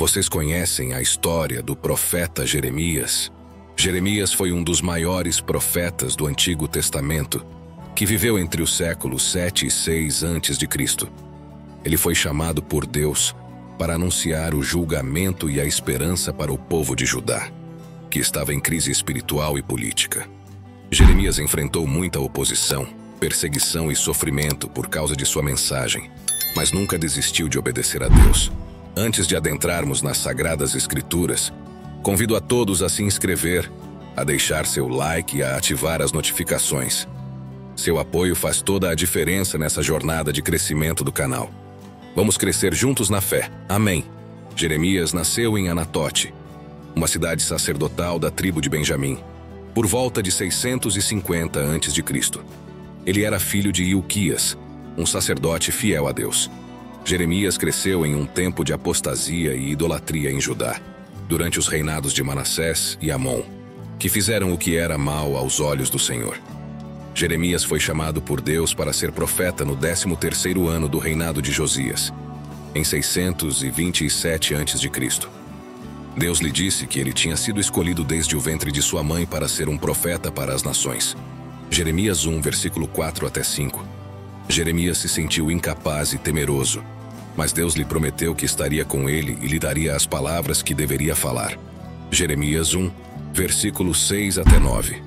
Vocês conhecem a história do profeta Jeremias? Jeremias foi um dos maiores profetas do Antigo Testamento, que viveu entre os séculos 7 e 6 a.C. Ele foi chamado por Deus para anunciar o julgamento e a esperança para o povo de Judá, que estava em crise espiritual e política. Jeremias enfrentou muita oposição, perseguição e sofrimento por causa de sua mensagem, mas nunca desistiu de obedecer a Deus. Antes de adentrarmos nas Sagradas Escrituras, convido a todos a se inscrever, a deixar seu like e a ativar as notificações. Seu apoio faz toda a diferença nessa jornada de crescimento do canal. Vamos crescer juntos na fé. Amém. Jeremias nasceu em Anatote, uma cidade sacerdotal da tribo de Benjamim, por volta de 650 a.C. Ele era filho de Ilquias, um sacerdote fiel a Deus. Jeremias cresceu em um tempo de apostasia e idolatria em Judá, durante os reinados de Manassés e Amon, que fizeram o que era mal aos olhos do Senhor. Jeremias foi chamado por Deus para ser profeta no 13º ano do reinado de Josias, em 627 a.C. Deus lhe disse que ele tinha sido escolhido desde o ventre de sua mãe para ser um profeta para as nações. Jeremias 1, versículo 4 até 5. Jeremias se sentiu incapaz e temeroso, mas Deus lhe prometeu que estaria com ele e lhe daria as palavras que deveria falar. Jeremias 1, versículos 6 até 9.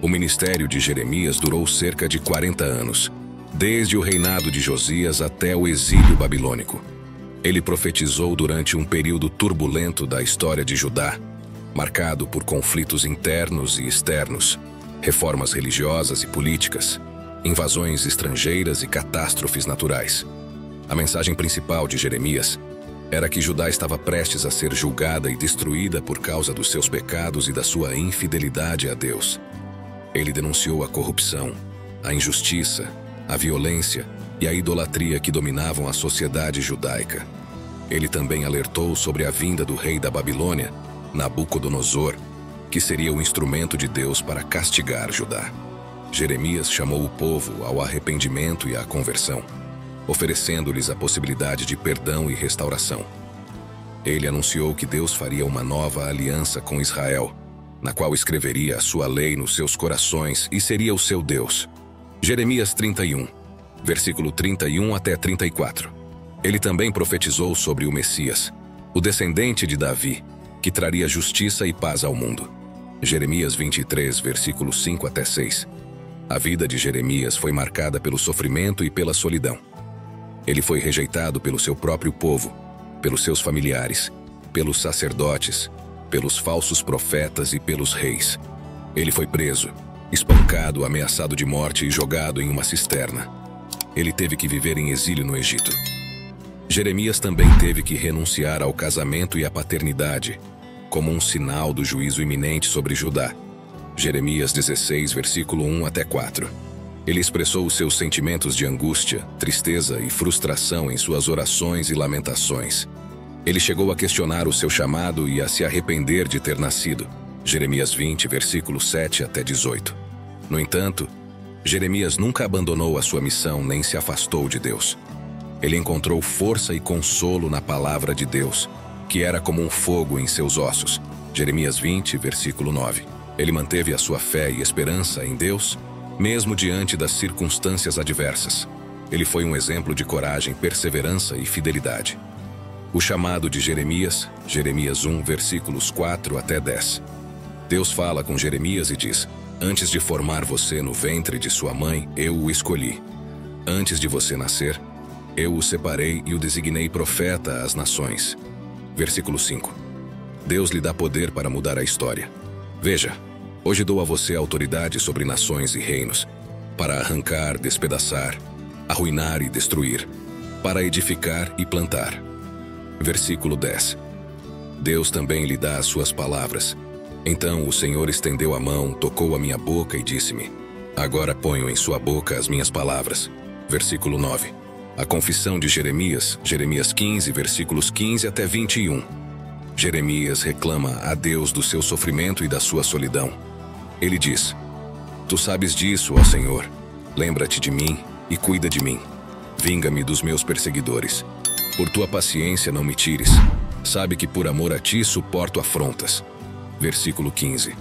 O ministério de Jeremias durou cerca de 40 anos, desde o reinado de Josias até o exílio babilônico. Ele profetizou durante um período turbulento da história de Judá, marcado por conflitos internos e externos, reformas religiosas e políticas, invasões estrangeiras e catástrofes naturais. A mensagem principal de Jeremias era que Judá estava prestes a ser julgada e destruída por causa dos seus pecados e da sua infidelidade a Deus. Ele denunciou a corrupção, a injustiça, a violência e a idolatria que dominavam a sociedade judaica. Ele também alertou sobre a vinda do rei da Babilônia, Nabucodonosor, que seria o instrumento de Deus para castigar Judá. Jeremias chamou o povo ao arrependimento e à conversão, oferecendo-lhes a possibilidade de perdão e restauração. Ele anunciou que Deus faria uma nova aliança com Israel, na qual escreveria a sua lei nos seus corações e seria o seu Deus. Jeremias 31, versículo 31 até 34. Ele também profetizou sobre o Messias, o descendente de Davi, que traria justiça e paz ao mundo. Jeremias 23, versículos 5 até 6. A vida de Jeremias foi marcada pelo sofrimento e pela solidão. Ele foi rejeitado pelo seu próprio povo, pelos seus familiares, pelos sacerdotes, pelos falsos profetas e pelos reis. Ele foi preso, espancado, ameaçado de morte e jogado em uma cisterna. Ele teve que viver em exílio no Egito. Jeremias também teve que renunciar ao casamento e à paternidade, como um sinal do juízo iminente sobre Judá. Jeremias 16, versículo 1 até 4. Ele expressou os seus sentimentos de angústia, tristeza e frustração em suas orações e lamentações. Ele chegou a questionar o seu chamado e a se arrepender de ter nascido. Jeremias 20, versículo 7 até 18. No entanto, Jeremias nunca abandonou a sua missão nem se afastou de Deus. Ele encontrou força e consolo na palavra de Deus, que era como um fogo em seus ossos. Jeremias 20, versículo 9. Ele manteve a sua fé e esperança em Deus, mesmo diante das circunstâncias adversas. Ele foi um exemplo de coragem, perseverança e fidelidade. O chamado de Jeremias, Jeremias 1, versículos 4 até 10. Deus fala com Jeremias e diz: Antes de formar você no ventre de sua mãe, eu o escolhi. Antes de você nascer, eu o separei e o designei profeta às nações. Versículo 5. Deus lhe dá poder para mudar a história. Veja, hoje dou a você autoridade sobre nações e reinos, para arrancar, despedaçar, arruinar e destruir, para edificar e plantar. Versículo 10. Deus também lhe dá as suas palavras. Então o Senhor estendeu a mão, tocou a minha boca e disse-me: Agora ponho em sua boca as minhas palavras. Versículo 9. A confissão de Jeremias, Jeremias 15, versículos 15 até 21. Jeremias reclama a Deus do seu sofrimento e da sua solidão. Ele diz: Tu sabes disso, ó Senhor. Lembra-te de mim e cuida de mim. Vinga-me dos meus perseguidores. Por tua paciência não me tires. Sabe que por amor a ti suporto afrontas. Versículo 15.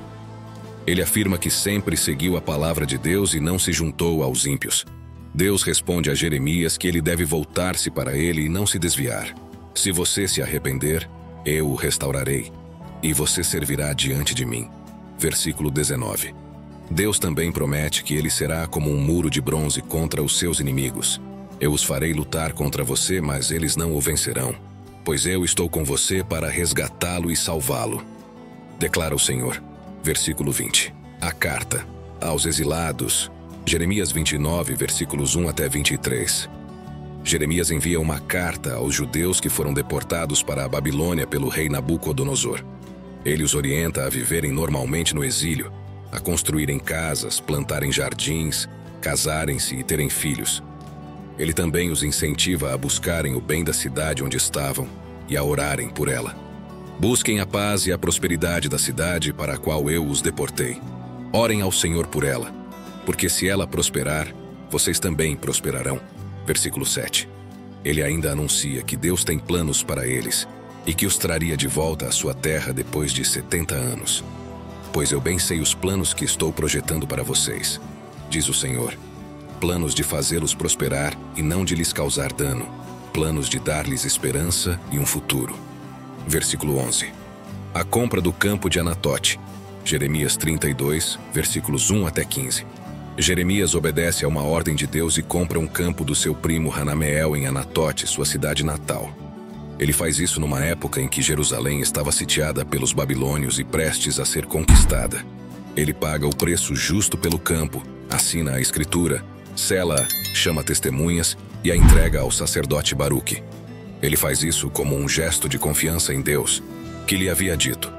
Ele afirma que sempre seguiu a palavra de Deus e não se juntou aos ímpios. Deus responde a Jeremias que ele deve voltar-se para ele e não se desviar. Se você se arrepender, eu o restaurarei, e você servirá diante de mim. Versículo 19. Deus também promete que ele será como um muro de bronze contra os seus inimigos. Eu os farei lutar contra você, mas eles não o vencerão, pois eu estou com você para resgatá-lo e salvá-lo, declara o Senhor. Versículo 20. A carta aos exilados. Jeremias 29, versículos 1 até 23. Jeremias envia uma carta aos judeus que foram deportados para a Babilônia pelo rei Nabucodonosor. Ele os orienta a viverem normalmente no exílio, a construírem casas, plantarem jardins, casarem-se e terem filhos. Ele também os incentiva a buscarem o bem da cidade onde estavam e a orarem por ela. Busquem a paz e a prosperidade da cidade para a qual eu os deportei. Orem ao Senhor por ela, porque se ela prosperar, vocês também prosperarão. Versículo 7. Ele ainda anuncia que Deus tem planos para eles e que os traria de volta à sua terra depois de 70 anos. Pois eu bem sei os planos que estou projetando para vocês, diz o Senhor. Planos de fazê-los prosperar e não de lhes causar dano. Planos de dar-lhes esperança e um futuro. Versículo 11. A compra do campo de Anatote. Jeremias 32, versículos 1 até 15. Jeremias obedece a uma ordem de Deus e compra um campo do seu primo Hanameel em Anatote, sua cidade natal. Ele faz isso numa época em que Jerusalém estava sitiada pelos babilônios e prestes a ser conquistada. Ele paga o preço justo pelo campo, assina a escritura, sela, chama testemunhas e a entrega ao sacerdote Baruque. Ele faz isso como um gesto de confiança em Deus, que lhe havia dito: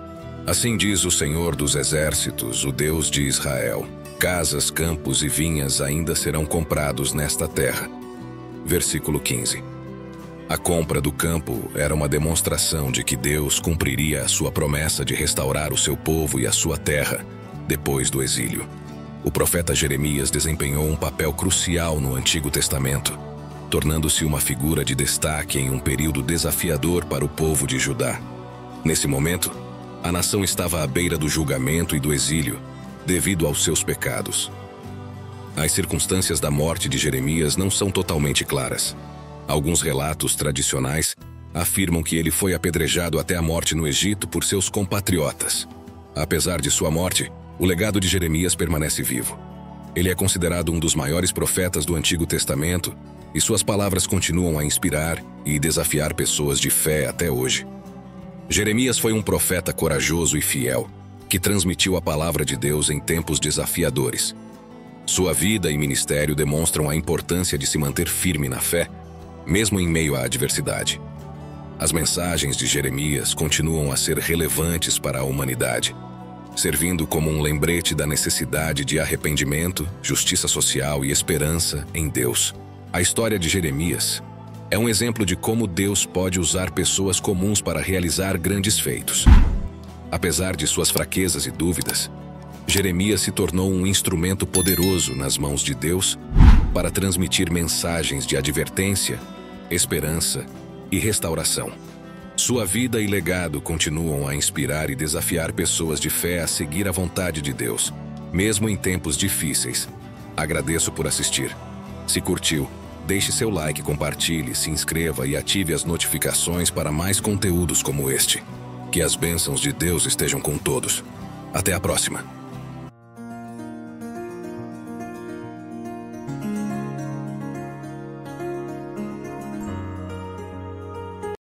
assim diz o Senhor dos Exércitos, o Deus de Israel: casas, campos e vinhas ainda serão comprados nesta terra. Versículo 15. A compra do campo era uma demonstração de que Deus cumpriria a sua promessa de restaurar o seu povo e a sua terra depois do exílio. O profeta Jeremias desempenhou um papel crucial no Antigo Testamento, tornando-se uma figura de destaque em um período desafiador para o povo de Judá. Nesse momento, a nação estava à beira do julgamento e do exílio, devido aos seus pecados. As circunstâncias da morte de Jeremias não são totalmente claras. Alguns relatos tradicionais afirmam que ele foi apedrejado até a morte no Egito por seus compatriotas. Apesar de sua morte, o legado de Jeremias permanece vivo. Ele é considerado um dos maiores profetas do Antigo Testamento e suas palavras continuam a inspirar e desafiar pessoas de fé até hoje. Jeremias foi um profeta corajoso e fiel, que transmitiu a palavra de Deus em tempos desafiadores. Sua vida e ministério demonstram a importância de se manter firme na fé, mesmo em meio à adversidade. As mensagens de Jeremias continuam a ser relevantes para a humanidade, servindo como um lembrete da necessidade de arrependimento, justiça social e esperança em Deus. A história de Jeremias é um exemplo de como Deus pode usar pessoas comuns para realizar grandes feitos. Apesar de suas fraquezas e dúvidas, Jeremias se tornou um instrumento poderoso nas mãos de Deus para transmitir mensagens de advertência, esperança e restauração. Sua vida e legado continuam a inspirar e desafiar pessoas de fé a seguir a vontade de Deus, mesmo em tempos difíceis. Agradeço por assistir. Se curtiu, deixe seu like, compartilhe, se inscreva e ative as notificações para mais conteúdos como este. Que as bênçãos de Deus estejam com todos. Até a próxima.